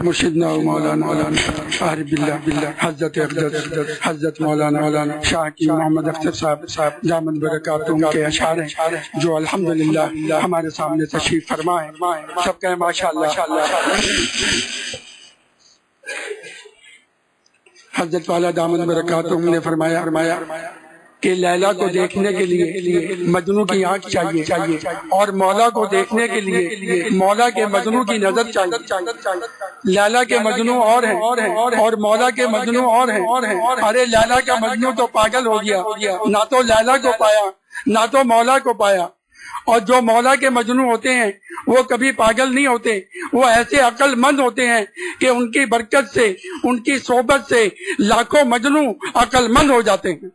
مرشدنا و مولانا عارف باللہ حضرت مولانا شاہ کی محمد اختر صاحب دامن برکاتہم کے اشعار ہیں جو الحمدللہ ہمارے سامنے تشریف فرمائے. سب کہیں ماشاءاللہ. حضرت والا دامن برکاتہم نے فرمایا کہ لیلا کو دیکھنے کے لیے مجنو کی آنکھ چاہیے اور مولا کو دیکھنے کے لیے مولا کے مجنو کی نظر چاہیے. لیلا کے مجنو اور ہیں اور مولا کے مجنو اور ہیں. ارے لیلا کا مجنو تو پاگل ہو گیا, نہ تو لیلا کو پایا نہ تو مولا کو پایا. اور جو مولا کے مجنو ہوتے ہیں وہ کبھی پاگل نہیں ہوتے, وہ ایسے عقل مند ہوتے ہیں کہ ان کی برکت سے ان کی صحبت سے لاکھوں مجنو عقل مند ہو جاتے ہیں.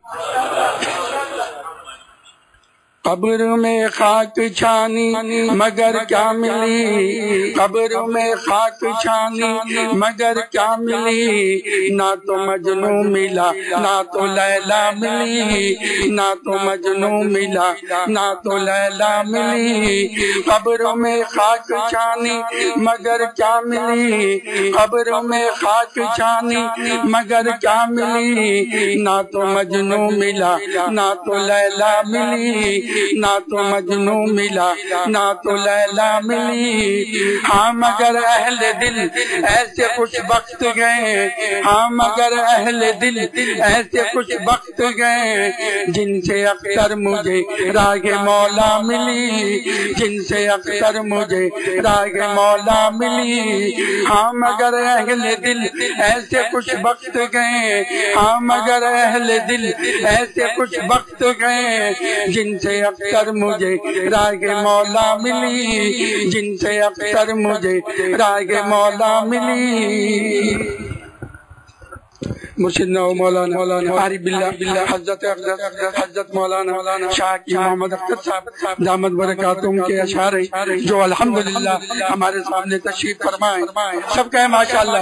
قبر میں خاک چھانی مگر کیا ملی, قبر میں خاک چھانی مگر کیا ملی, نہ تو مجنو ملا نہ تو لیلا ملی, نہ تو مجنو ملا نہ تو لیلا ملی. قبر میں خاک چھانی مگر کیا ملی, قبر میں خاک چھانی مگر کیا ملی, نہ تو مجنو ملا نہ تو لیلا ملی, نہ تو مجنو ملا نہ تو لیلا ملی. ہاں مگر اہل دل ایسے خوش بخت گئے, ہاں مگر اہل دل ایسے خوش بخت گئے, جن سے اکثر مجھے راہ مولا ملی, جن سے اکثر مجھے راہ مولا ملی. ہاں مگر اہل دل ایسے خوش بخت گئے, ہاں مگر اہل دل ایسے خوش بخت گئے, جن سے اکثر مجھے راہ مولا ملی, جن سے اکثر مجھے راہ مولا ملی. مرشدنا و مولانا عارف باللہ حضرت مولانا شاہ کی محمد اختر صاحب دامن برکاتہم کے اشعار ہیں جو الحمدللہ ہمارے سامنے تشریف فرمائے. سب کہیں ماشاءاللہ.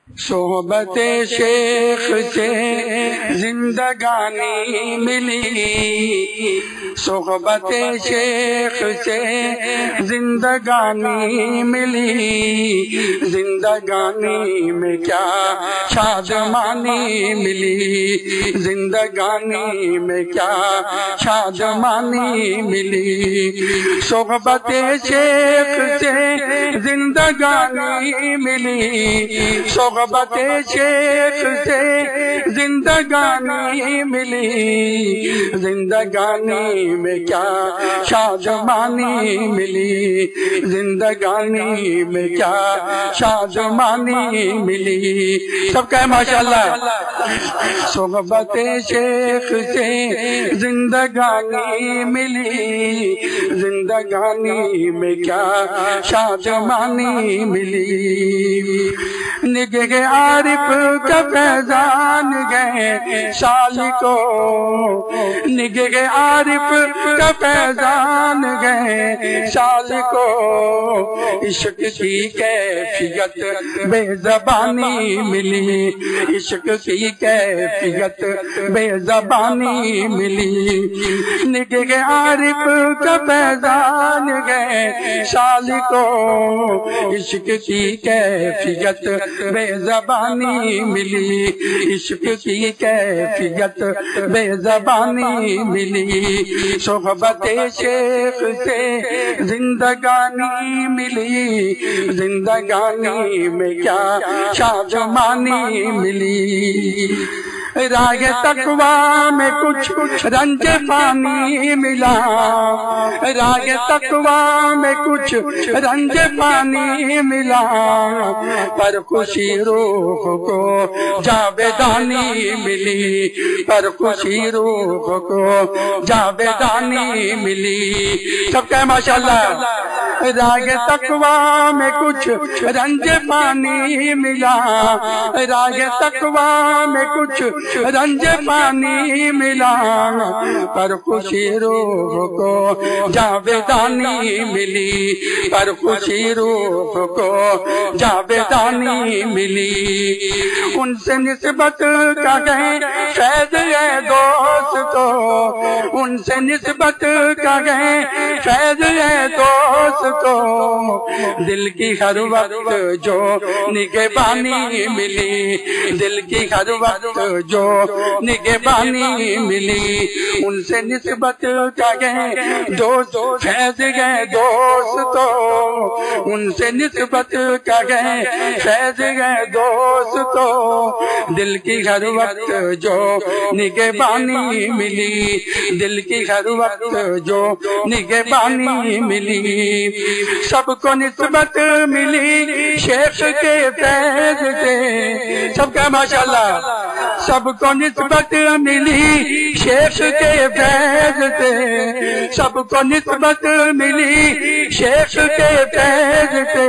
صحبت شیخ سے زندگانی ملی, صحبت شیخ سے زندگانی ملی, زندگانی میں کیا شادمانی ملی, زندگانی میں کیا شادمانی ملی. صحبت شیخ سے زندگانی ملی, صحبت شیخ سے زندگانی ملی, زندگانی میں کیا شادمانی ملی, زندگانی میں کیا شادمانی ملی. سب کہیں ماشاءاللہ. صحبت شیخ سے زندگانی ملی, زندگانی میں کیا شادمانی ملی. نگہ عارف کا فیضان گئے سالکو, نگہ عارف کا فیضان گئے سالکو, عشق کی کیفیت بے زبانی ملی, عشق کی کیفیت بے زبانی ملی. نگہ عارف کا فیضان گئے سالکو, عشق کی کیفیت بے زبانی ملی, عشق کی کیفیت بے زبانی ملی. صحبت شیخ سے زندگانی ملی, زندگانی میں کیا شادمانی ملی. راہ تقویٰ میں کچھ رنج پانی ملا, راہ تقویٰ میں کچھ رنج پانی ملا, پر خوشی روح کو جاویدانی ملی, پر خوشی روح کو جاویدانی ملی. سب کہیں ماشاءاللہ. راہ تقویٰ میں کچھ رنج پانی ملا, راہ تقویٰ میں کچھ رنج پانی ملا, پر خوشی روح کو جاویدانی ملی, پر خوشی روح کو جاویدانی ملی. ان سے نسبت کا گئے فیض ہے دوستو ان سے نسبت کریں، فیض ہے دوستو دل کی ہر وقت جو نگہبانی ملی، دل کی ہر وقت جو نگہبانی ملی ان سے نسبت کریں دوست، فیض ہے دوستو ان سے نسبت کریں، فیض ہے دوستو دل کی ہر وقت جو نگہبانی ملی، دل کی ہر وقت جو نگہبانی ملی، سب کو نسبت ملی شیخ کے فیض سے، سب کا ماشاءاللہ، سب کو نسبت ملی شیخ کے فیض سے، سب کو نسبت ملی شیخ کے فیض سے،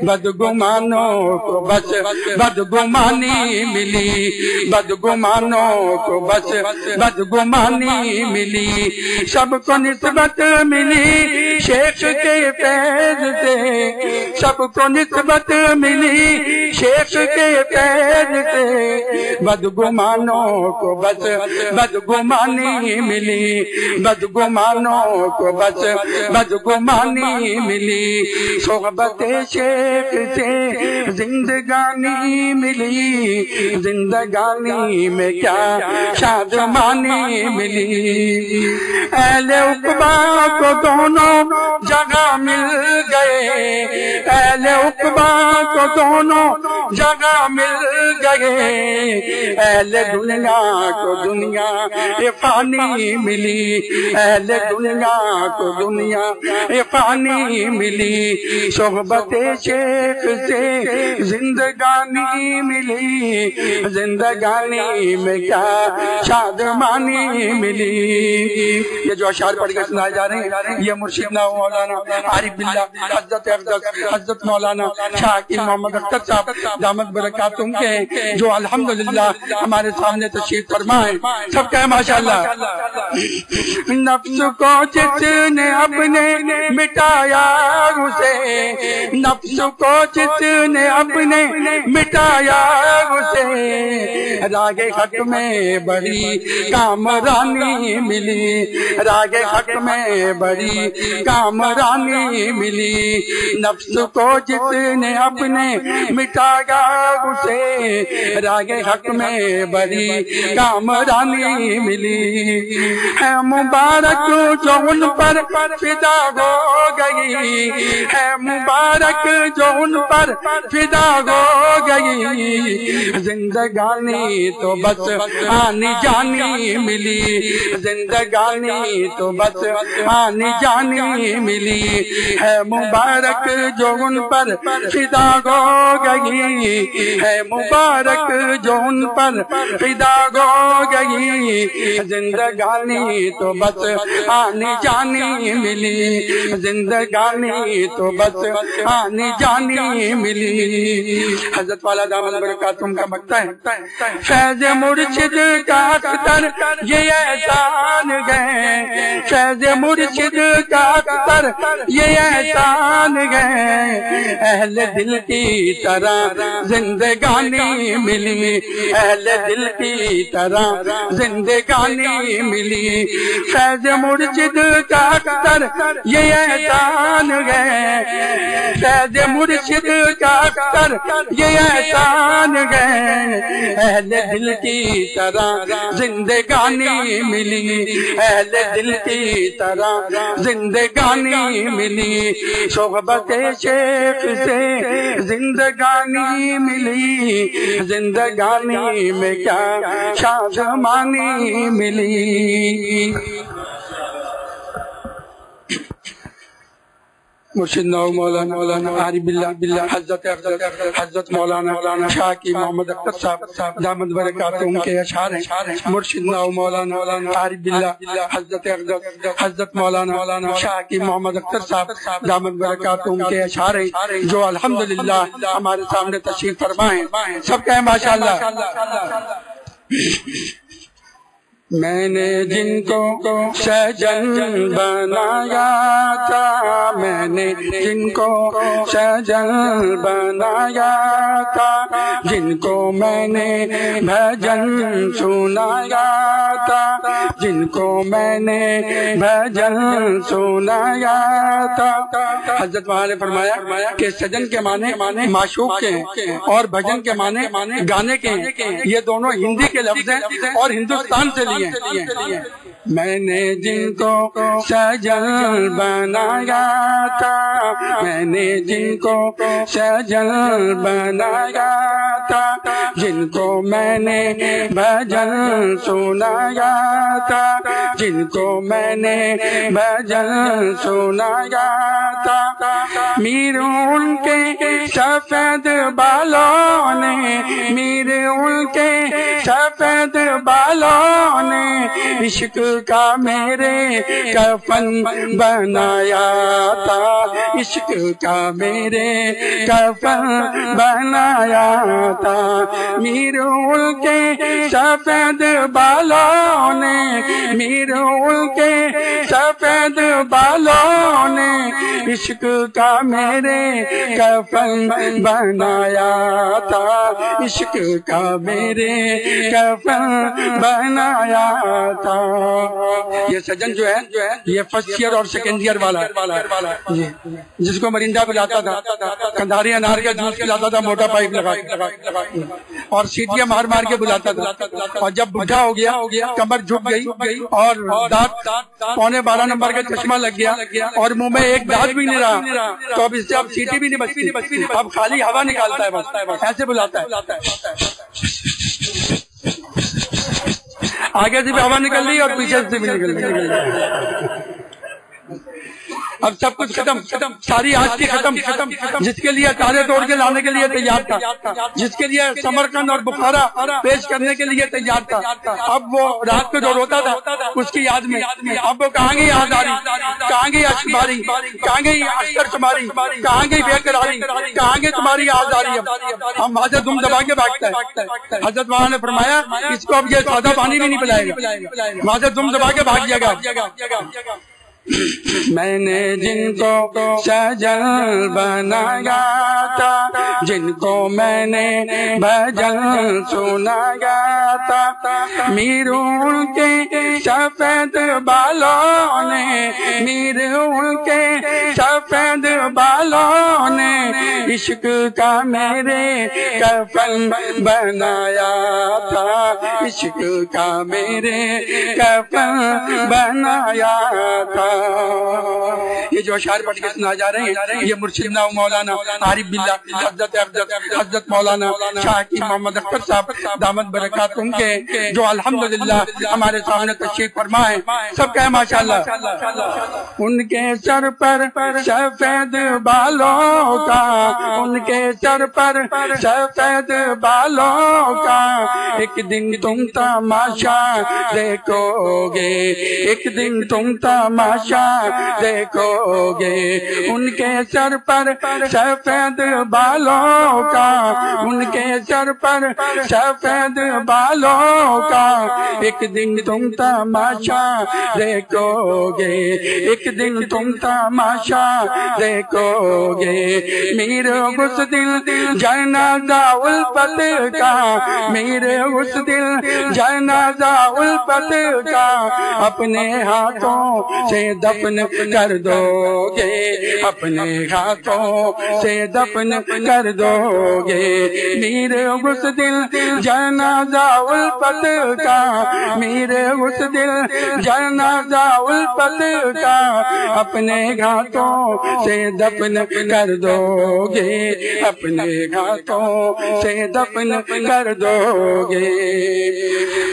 بدگمانوں کو بس بدگمانی ملی، بدگمانوں کو بس بدگمانی ملی، سب کو نسبت ملی شیخ کے فیض سے، سب کو نسبت ملی شیخ کے فیض سے، بدگمانوں کو بس بدگمانی ملی، بدگمانوں کو بس بدگمانی ملی، صحبت شیخ سے زندگانی ملی، زندگانی میں کیا شادمانی ملی، اہل عقبہ کو دونوں جگہ مل گئے، اہل عقبہ کو دونوں جگہ مل گئے، اہل دنیا کو دنیا فانی ملی، اہل دنیا کو دنیا فانی ملی، صحبت شیخ سے زندگانی ملی، زندگانی میں کیا شادمانی ملی۔ یہ جو اشعار پڑھ کے سنائے جا رہے ہیں یہ مرشدنا مولانا عارف باللہ حضرت افضل حضرت مولانا شاہ کی محمد اختر صاحب دامت برکاتہم کے جو الحمدللہ ہمارے سامنے تشریف فرمائے، سب کا ماشاءاللہ۔ نفس کو جس نے اپنے مٹایا اسے، نفس کو جس نے اپنے مٹایا اسے، راگ حق میں بڑی کامرانی ملی، راگ حق میں بڑی کامرانی ملی، نفس کو جس نے اپنے مٹایا اسے، راگ حق میں بڑی کامرانی ملی، ہے مبارک جو ان پر فدا ہو گئی، ہے مبارک جو ان پر فدا ہو گئی، زندگانی تو بس آنی جانی ملی، زندگانی تو بس آنی جانی ملی، ہے مبارک جو ان پر فدا ہو گئی، ہے مبارک جو ان پر فدا ہو گئی، زندگانی تو بس آنی جانی ملی، زندگانی تو بس آنی جانی ملی۔ حضرت والا دامت برکاتہم کا مکتا ہے، فیض مرشد کا اختر یہ احسان ہے، فیض مرشد کا اختر یہ احسان ہے، اہل دل کی طرح زندگانی ملی، اہل دل کی طرح زندگانی ملی، فیض مرشد کا اختر یہ احسان ہے، فیض مرشد کا اختر یہ احسان ہے، اہل دل کی طرح زندگانی ملی، اہل دل کی طرح زندگانی ملی، صحبت شیخ سے زندگانی ملی، زندگانی میں کیا شادمانی ملی۔ مرشدنا مولانا عارف باللہ حضرت افضل حضرت مولانا شاہ کی محمد اختر صاحب دامت برکاتہم کے اشعار ہیں، مرشدنا مولانا عارف باللہ حضرت افضل حضرت مولانا شاہ کی محمد اختر صاحب دامت برکاتہم کے اشعار ہیں جو الحمدللہ ہمارے سامنے تشریف فرمائے، سب کا ہے ماشاءاللہ۔ میں نے جن کو سجن بنایا تھا، میں نے جن کو سجن بنایا تھا، جن کو میں نے بھجن سنایا تھا، جن کو میں نے بھجن سنایا تھا۔ حضرت وہاں نے فرمایا کہ سجن کے معنی معشوق کے ہیں اور بھجن کے معنی گانے کے ہیں، یہ دونوں ہندی کے لفظ ہیں اور ہندوستان سے لیے۔ میں نے جن کو سجن بنایا تھا، میں نے جن کو سجن بنایا تھا، جن کو میں نے بھجن سنایا تھا، جن کو میں نے بھجن سنایا تھا، میر ان کے سفید بالوں نے، میر ان کے سفید بالوں نے عشق کا میرے کفن بنایا تھا، عشق کا میرے کفن بنایا تھا، میر ان کے سفید بالوں نے، میر ان کے سفید بالوں نے عشق کا میرے کفن بنایا تھا، عشق کا میرے کفن بنایا تھا۔ یہ سجن جو ہے یہ فرسٹ ایئر اور سیکنڈ ایئر والا ہے، جس کو مرندہ پلاتا تھا، کندھاری انار کا جوس پلاتا تھا موٹا پائپ لگا اور سیٹیاں مار مار کے بلاتا تھا، اور جب بڈھا ہو گیا، کمر جھک گئی اور دانت 12.25 نمبر کا چشمہ لگ گیا اور منہ میں ایک دانت بھی نہیں رہا، تو اب اس سے اب سیٹی بھی نہیں بچتی، اب خالی ہوا نکالتا ہے، بس ایسے بلاتا ہے، آگے سے بھی ہوا نکل رہی اور پیچھے سے بھی نکل رہی۔ اب سب کچھ ختم، ساری آج کی ختم، جس کے لیے تارے توڑ کے لانے کے لیے تیار تھا، جس کے لیے سمرقند اور بخارا پیش کرنے کے لیے تیار تھا، اب وہ رات کو جو روتا تھا اس کی یاد میں، اب وہ کہاں گئی یاد آ رہی، کہاں گئی اشک باری، کہاں گئی اختر شماری، کہاں گئی بے قراری، کہاں گئی تمہاری یاد آ رہی، ہم وہاں سے دم دبا کے بھاگتا ہے۔ حضرت وہاں نے فرمایا اس کو اب یہ سادہ پانی بھی نہیں پلائے گا، وہاں سے دم دبا کے بھاگ جائے گا۔ میں نے جن کو سجن بنایا تھا، جن کو میں نے بھجن سنایا تھا، میر ان کے سفید بالوں نے، میر ان کے سفید بالوں نے عشق کا میرے کفن بنایا تھا، عشق کا میرے کفن بنایا تھا۔ یہ جو اشعار پڑھ کے سنا جا رہے ہیں یہ مرشدنا مولانا عارف باللہ حضرت مولانا شاہ کی محمد اختر صاحب دامت برکات ان کے، جو الحمدللہ ہمارے سامنے تشریف فرما ہے، سب کہے ماشاءاللہ۔ ان کے سر پر سفید بالوں کا، ان کے سر پر سفید بالوں کا ایک دن تم تماشا دیکھو گے، ایک دن تم تماشا دیکھو گے، ان کے سر پر سفید بالوں کا، ان کے سر پر سفید بالوں کا ایک دن تم تماشا دیکھو گے، ایک دن تم تماشا دیکھو گے، میرے اس دل جنازہ الفت کا، میرے اس دل جنازہ الفت کا اپنے ہاتھوں سے دفن کر دو گے، اپنے ہاتھوں سے دفن کر دو گے، میرے اس دل جنازہ الفت کا، میرے اس دل جنازہ الفت کا اپنے ہاتھوں سے دفن کر دو گے، اپنے ہاتھوں سے دفن کر دو گے۔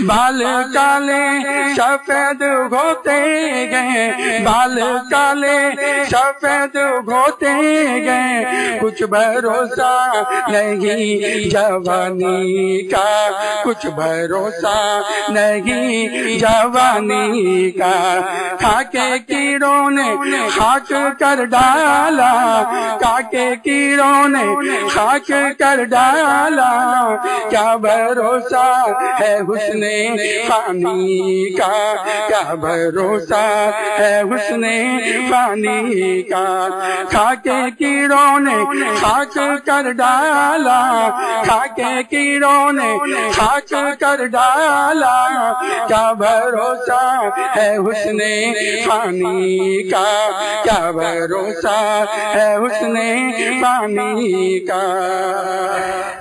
بال کالے سفید ہوتے گئے، بال کالے سفید ہوتے گئے، کچھ بھروسہ نہیں جوانی کا، کچھ بھروسہ نہیں جوانی کا، خاکے کیڑوں نے خاک کر ڈالا، خاکے کیڑوں نے خاک کر ڈالا، کیا بھروسہ ہے حسن فانی کا، کیا بھروسہ ہے حسن فانی کا. خاکے کیڑوں نے خاک کر ڈالا، خاکے کیڑوں نے خاک کر ڈالا، کیا بھروسہ ہے حسن فانی کا، کیا بھروسہ ہے حسن فانی کا.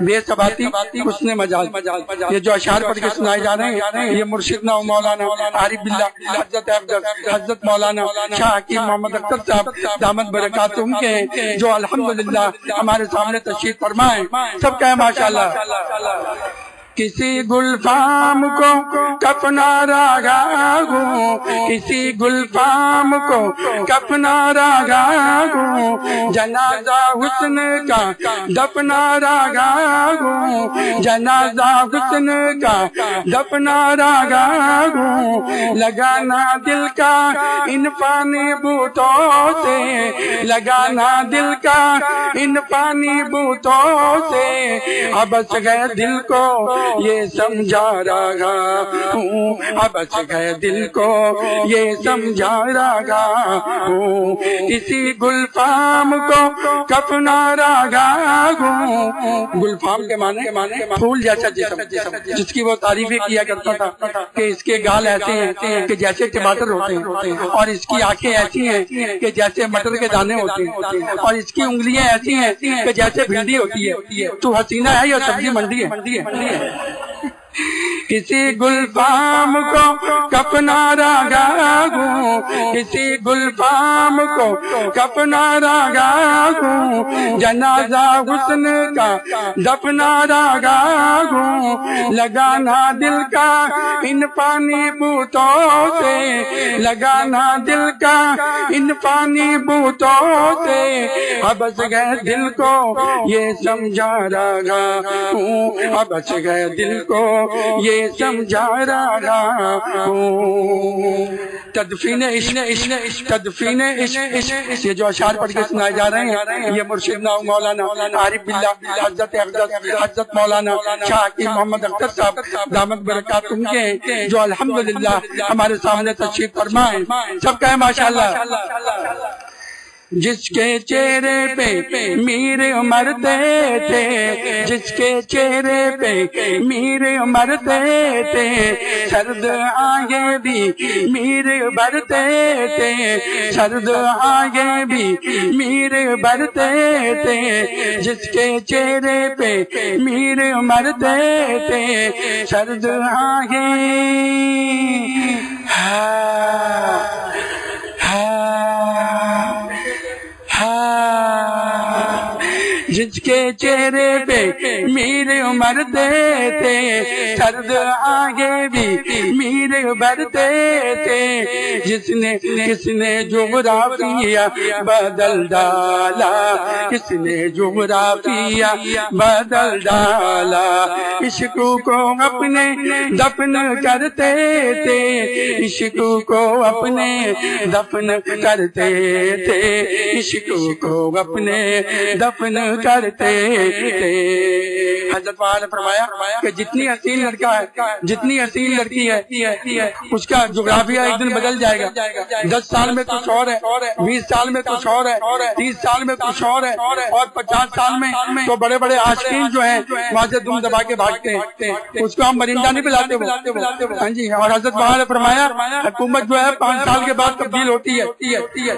بے ثباتی حسن مجاز، یہ جو اشعار پڑھ کے سنائے جا رہے ہیں یہ مرشدنا و مولانا عارف باللہ حضرت افضل حضرت مولانا شاہ حکیم محمد اختر صاحب دامت برکاتہم کے ہیں، جو الحمدللہ ہمارے سامنے تشریف فرمائے. سب کہیں ماشاءاللہ. کسی گلفام کو کفنا راگا گوں، کسی گلفام کو کفنا راگا گوں، جنازہ حسن کا دفنا راگا گوں، جنازہ حسن کا دفنا راگا گوں. لگانا دل کا ان پانی بوتوں سے، لگانا دل کا ان پانی بوتوں سے، ابس گئے دل کو یہ سمجھا رہا ہوں، ابس گئے دل کو یہ سمجھا رہا ہوں. کسی گلفام کو کفنا رہا ہوں. گلفام کے معنی پھول جیسا جسم، جس کی وہ تعریفیں کیا کرتا تھا کہ اس کے گال ایسے ہیں کہ جیسے ٹماٹر ہوتے ہیں، اور اس کی آنکھیں ایسی ہیں کہ جیسے مٹر کے دانے ہوتے ہیں، اور اس کی انگلیاں ایسی ہیں کہ جیسے بھنڈی ہوتی ہے. تو حسینہ ہے یا سبزی منڈی ہے. کسی گلفام کو کفنا راگا گوں، کسی گلفام کو کفنا راگا گوں، جنازہ حسن کا دفنا راگا گوں. لگانا دل کا ان پانی بوتوں سے، لگانا دل کا ان پانی بوتوں سے، ابس گئے دل کو یہ سمجھا رہا ہوں، ابس گئے دل کو یہ سمجھا رہا ہوں. تدفین عشق، تدفین عشق، یہ جو اشعار پڑھ کے سنائے جا رہے ہیں یہ مرشدنا و مولانا عارف باللہ حضرت افضل حضرت مولانا شاہ حکیم محمد اختر صاحب دامت برکاتہم کے ہیں، جو الحمدللہ ہمارے سامنے تشریف فرمائے. سب کہیں ماشاءاللہ. جس کے چہرے پہ میر مرتے تھے، جس کے چہرے پہ میر مرتے تھے، سرد آگے بھی میر بھرتے تھے، سرد آگے بھی میر بھرتے تھے. جس کے چہرے پہ میر مرتے تھے، سرد آگے جس کے چہرے پہ میر مرتے تھے، سرد آگے بھی میر بھرتے تھے. کس نے جغرافیہ بدل ڈالا، کس نے جغرافیہ بدل ڈالا. عشق کو اپنے دفن کرتے تھے، عشق کو اپنے دفن کرتے تھے، عشق کو اپنے دفن کرتے تھے. حضرت نے فرمایا کہ جتنی حسین لڑکا ہے، جتنی حسین لڑکی ہے، اس کا جغرافیہ ایک دن بدل جائے گا. 10 سال میں کچھ اور ہے، 20 سال میں کچھ اور ہے، 30 سال میں کچھ اور ہے، اور 50 سال میں تو بڑے بڑے عاشقین جو ہیں وہاں سے دم دبا کے بھاگتے ہیں. اس کو ہم مرندہ نہیں پلاتے. ہاں جی. اور حضرت نے فرمایا حکومت جو ہے 5 سال کے بعد تبدیل ہوتی ہے،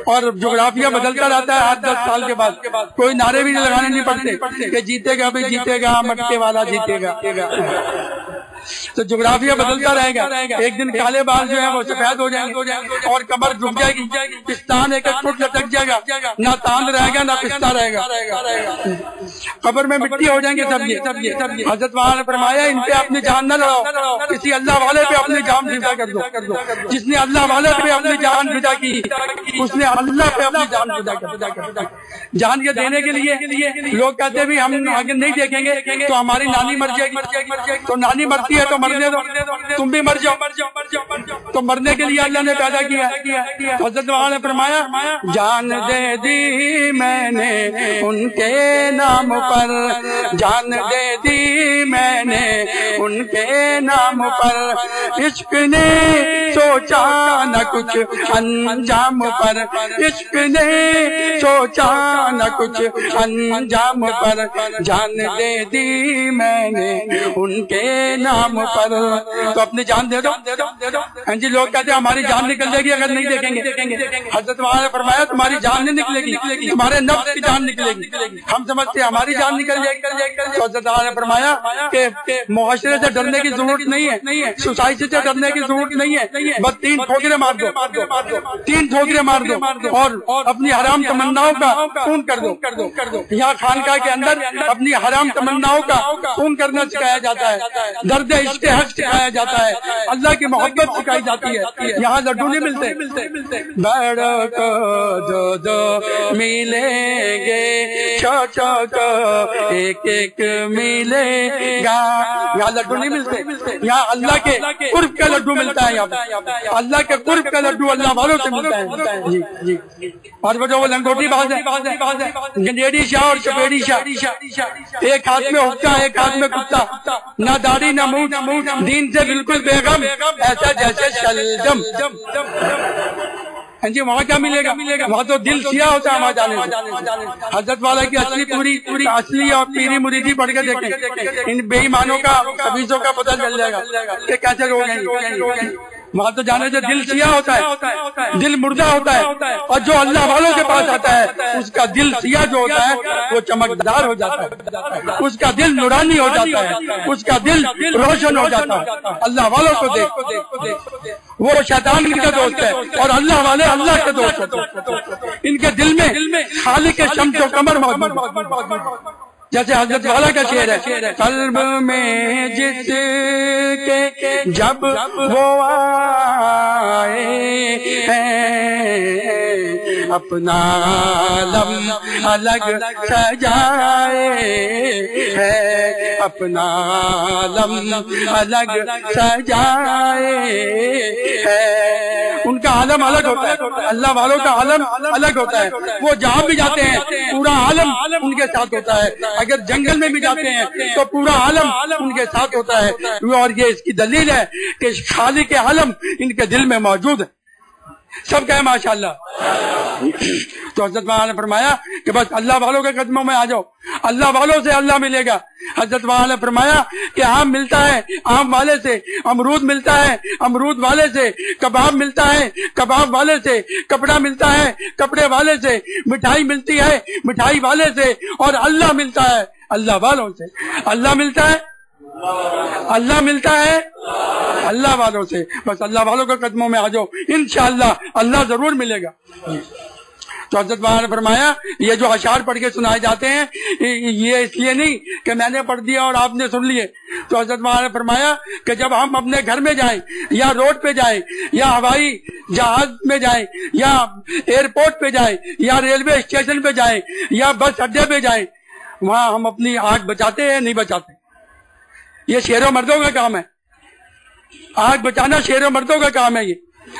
اور جغرافیہ بدلتا رہتا ہے. ہر 10 سال کے بعد کوئی نعرے بھی لگانے نہیں پڑتے کہ جیتے گا بھی جیتے گا، مٹکے والا جیتے گا. تو جغرافیہ بدلتا رہے گا. ایک دن کالے بال جو ہیں وہ سفید ہو جائیں گے، اور کمر جھک جائے گی، پستان ایک ایک فٹ لٹک جائے گا، نہ تاند رہے گا نہ پستہ رہے گا. قبر میں مٹی ہو جائیں گے سب یہ. حضرت نے فرمایا ان پہ اپنی جان نہ لڑاؤ، کسی اللہ والے پہ اپنی جان فدا کر دو. جس نے اللہ والے پہ اپنی جان فدا کی، اس نے اللہ پہ اپنی جان فدا کر. جان کے دینے کے لیے لوگ کہتے بھی ہم آگے نہیں دیکھیں گے تو ہماری نانی مر جائے گی. تو نانی مرتی ہے تو مرنے دو، تم بھی مر جاؤ، تو مرنے کے لیے اللہ نے پیدا کیا۔ حضرت والا نے فرمایا جان دے دی میں نے ان کے نام پر، جان دے دی میں نے ان کے نام پر، عشق نے سوچا نہ کچھ انجام پر، عشق نے سوچا نہ کچھ انجام پر، جان دے دی میں نے ان کے نام پر۔ تو اپنی جان دے دو۔ ہاں جی، لوگ کہتے ہیں ہماری جان نکل جائے گی اگر نہیں دیکھیں گے۔ حضرت والا نے فرمایا تمہاری جان نہیں نکلے گی، تمہارے نفس کی جان نکلے گی۔ ہم سمجھتے ہیں ہماری جان نکل جائے گی۔ تو حضرت والا نے فرمایا کہ معاشرے سے ڈرنے کی ضرورت نہیں ہے، سوسائٹی سے ڈرنے کی ضرورت نہیں ہے، بس 3 ٹھوکریں مار دو، 3 ٹھوکریں مار دو اور اپنی حرام تمناؤں کا خون کر دو۔ یہاں خانقاہ کے اندر اپنی حرام تمناؤں کا خون کرنا سکھایا جاتا ہے، درد عشق حق سکھایا جاتا ہے، اللہ کی محبت سکھائی جاتی ہے۔ یہاں لڈو نہیں ملتے، بڑوں کو دو ملیں گے، چھوٹوں کو ایک ملے گا۔ یہاں لڈو نہیں ملتے، یہاں اللہ کے قرب کا لڈو ملتا ہے، یہاں اللہ کے قرب کا لڈو اللہ والوں سے ملتا ہے۔ جی جی، اور وہ جو لنگوٹی باز ہے، گنجیڑی شاہ اور چپیڑی شاہ، ایک ہاتھ میں حکا ایک ہاتھ میں کتا، نہ داڑھی نہ منہ، دین سے بالکل بیغم، ایسا جیسے شلجم۔ جی وہاں کیا ملے گا؟ وہاں تو دل سیاہ ہوتا ہے وہاں جانے سے۔ حضرت والا کی اصلی پوری اصلی اور پیری مریدی پڑھ کے دیکھیں، ان بے ایمانوں کا خبیثوں کا پتہ چل جائے گا کہ کیسے لوگ ہیں۔ وہاں تو جانے سے دل سیاہ ہوتا ہے، دل مردہ ہوتا ہے، اور جو اللہ والوں کے پاس آتا ہے اس کا دل سیاہ جو ہوتا ہے وہ چمکدار ہو جاتا ہے، اس کا دل نورانی ہو جاتا ہے، اس کا دل روشن ہو جاتا ہے۔ اللہ والوں کو دیکھ، وہ شیطان کا دوست ہے اور اللہ والے اللہ کے دوست ہوتے ہیں۔ ان کے دل میں خالق شمس و قمر موجود ہے، جیسے حضرت والا کا شعر ہے، قلب میں جس کے جب وہ آئے ہیں اپنا عالم الگ سجائے ہے، اپنا عالم الگ سجائے ہے۔ ان کا عالم الگ ہوتا ہے، اللہ والوں کا عالم الگ ہوتا ہے۔ وہ جہاں بھی جاتے ہیں پورا عالم ان کے ساتھ ہوتا ہے، اگر جنگل میں بھی جاتے ہیں تو پورا عالم ان کے ساتھ ہوتا ہے، اور یہ اس کی دلیل ہے کہ خالق عالم ان کے دل میں موجود ہے۔ سب کہے ماشاءاللہ۔ تو حضرت والا نے فرمایا کہ بس اللہ والوں کے قدموں میں آ جاؤ، اللہ والوں سے اللہ ملے گا۔ حضرت والا نے فرمایا کہ آم ملتا ہے آم والے سے، امرود ملتا ہے امرود والے سے، کباب ملتا ہے کباب والے سے، کپڑا ملتا ہے کپڑے والے سے، مٹھائی ملتی ہے مٹھائی والے سے، اور اللہ ملتا ہے اللہ والوں سے۔ اللہ ملتا ہے اللہ ملتا ہے اللہ والوں سے، بس اللہ والوں کے قدموں میں آ جاؤ، انشاءاللہ اللہ ضرور ملے گا۔ تو حضرت والا نے فرمایا یہ جو اشعار پڑھ کے سنائے جاتے ہیں یہ اس لیے نہیں کہ میں نے پڑھ دیا اور آپ نے سن لیے۔ تو حضرت والا نے فرمایا کہ جب ہم اپنے گھر میں جائیں یا روڈ پہ جائیں یا ہوائی جہاز میں جائیں یا ایئرپورٹ پہ جائیں یا ریلوے اسٹیشن پہ جائیں یا بس اڈے پہ جائیں، وہاں ہم اپنی آنکھ بچاتے ہیں نہیں بچاتے؟ یہ شیر و مردوں کا کام ہے، آنکھ بچانا شیر و مردوں کا کام ہے۔ یہ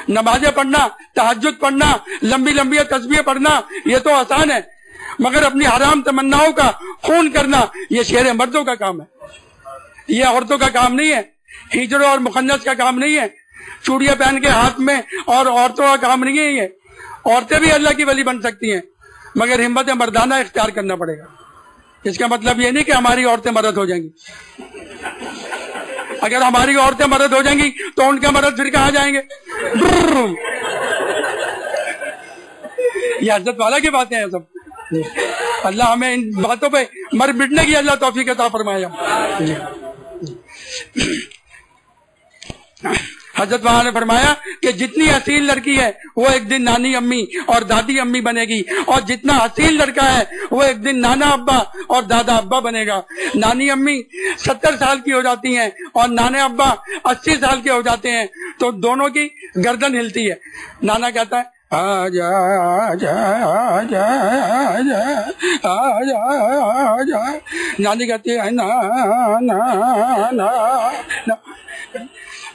نمازیں پڑھنا، تہجد پڑھنا، لمبی لمبی تسبیح پڑھنا یہ تو آسان ہے، مگر اپنی حرام تمناؤں کا خون کرنا یہ شیر مردوں کا کام ہے، یہ عورتوں کا کام نہیں ہے، ہجروں اور مخنث کا کام نہیں ہے، چوڑیاں پہن کے ہاتھ میں اور عورتوں کا کام نہیں ہے۔ یہ عورتیں بھی اللہ کی ولی بن سکتی ہیں مگر ہمت مردانہ اختیار کرنا پڑے گا۔ اس کا مطلب یہ نہیں کہ ہماری عورتیں مرد ہو جائیں گی، اگر ہماری عورتیں مرد ہو جائیں گی تو ان کے مرد پھر کہاں جائیں گے؟ یہ حضرت والا کی باتیں ہیں سب۔ اللہ ہمیں ان باتوں پہ مر مٹنے کی اللہ توفیق عطا فرمائے۔ حضرت والا نے فرمایا کہ جتنی اصیل لڑکی ہے وہ ایک دن نانی امی اور دادی امی بنے گی، اور جتنا اصیل لڑکا ہے وہ ایک دن نانا ابا اور دادا ابا بنے گا۔ نانی امی 70 سال کی ہو جاتی ہیں اور نانے ابا 80 سال کے ہو جاتے ہیں تو دونوں کی گردن ہلتی ہے۔ نانا کہتا ہے آجا آجا آجا آجا آجا آجا. نانی کہتی ہے نا نا نا نا.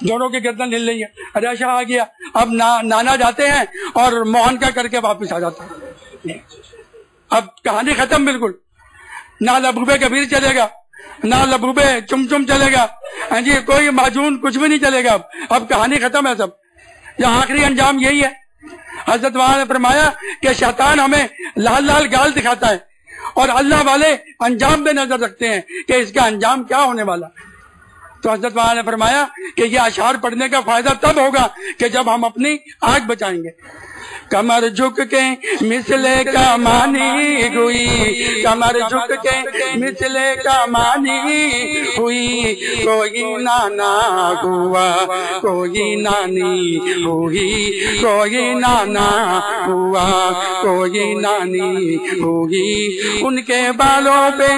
دونوں کی گردن ہل رہی ہے. ارے شاہ آ گیا. اب نانا جاتے ہیں اور موہن کا کر کے واپس آ جاتے ہیں. اب کہانی ختم بالکل. نہ لبوبے کبیر چلے گا، نہ لبوبے چم چم چلے گا، ہاں جی کوئی معجون کچھ بھی نہیں چلے گا. اب کہانی ختم ہے سب. یہ آخری انجام یہی ہے. حضرت وہاں نے فرمایا کہ شیطان ہمیں لال لال گال دکھاتا ہے اور اللہ والے انجام پہ نظر رکھتے ہیں کہ اس کا انجام کیا ہونے والا. تو حضرت وہاں نے فرمایا کہ یہ اشعار پڑھنے کا فائدہ تب ہوگا کہ جب ہم اپنی آنکھ بچائیں گے. کمر جھک کے مسلے کا مانی ہوئی، کمر جھک کے مسلے کا مانی ہوئی. کوئی نانا ہوا کوئی نانی ہوئی، کوئی نانا ہوا کوئی نانی ہوئی. ان کے بالوں پہ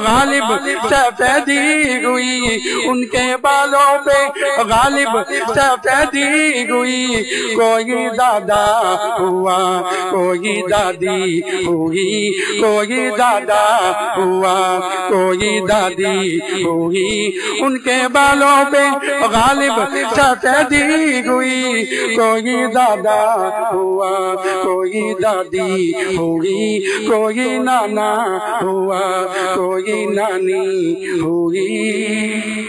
غالب سفیدی ہوئی، ان کے بالوں پہ غالب سفیدی ہوئی. کوئی دادا ہوا کوئی دادی ہوئی، کوئی دادا ہوا کوئی دادی ہوئی. ان کے بالوں پہ غالب سفیدی ہوئی. کوئی دادا ہوا کوئی دادی ہوئی، کوئی نانا ہوا کوئی نانی ہوئی.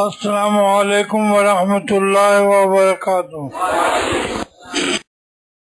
السلام علیکم ورحمۃ اللہ وبرکاتہ.